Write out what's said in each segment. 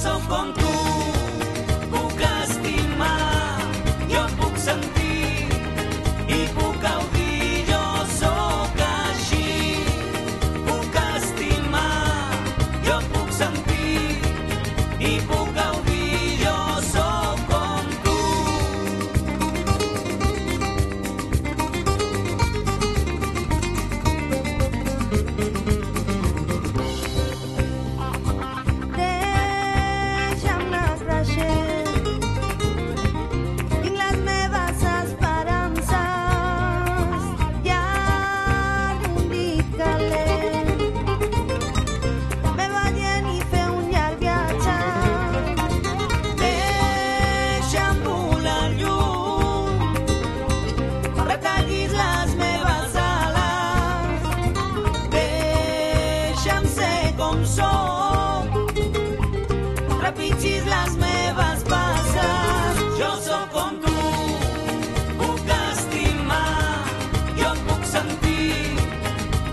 sóc com tu, puc estimar, jo puc sentir i puc gaudir, jo sóc així. Puc estimar, jo puc sentir i puc gaudir, jo sóc com tu. Trepitgis les meves passes, jo sóc com tu, puc estimar, jo puc sentir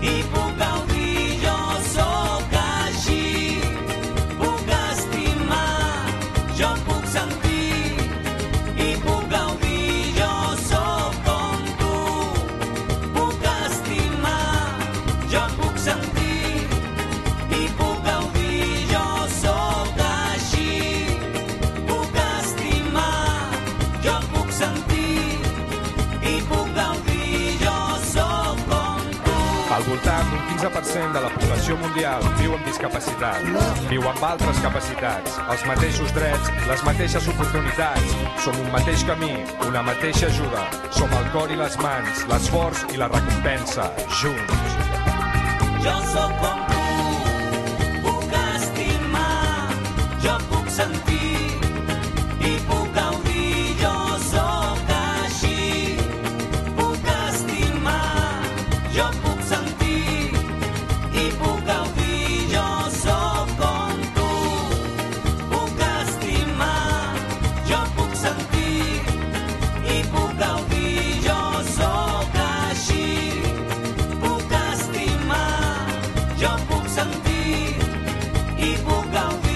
i puc gaudir, jo sóc així. Puc estimar, jo puc sentir i puc gaudir, jo sóc com tu. Puc estimar, jo puc sentir i puc gaudir, jo sóc així. Puc estimar, jo puc sentir i puc gaudir, jo sóc com tu. Al voltant d'un 15% de la població mundial viu amb discapacitat. Viu amb altres capacitats, els mateixos drets, les mateixes oportunitats. Som un mateix camí, una mateixa ajuda. Som el cor i les mans, l'esforç i la recompensa, junts. Jo sóc com tu, puc estimar, jo puc sentir i puc gaudir, jo sóc així. Puc estimar, jo puc sentir i puc gaudir, jo sóc com tu. Puc estimar, jo puc sentir i puc gaudir, jo sóc així. Puc estimar, jo puc sentir i puc gaudir.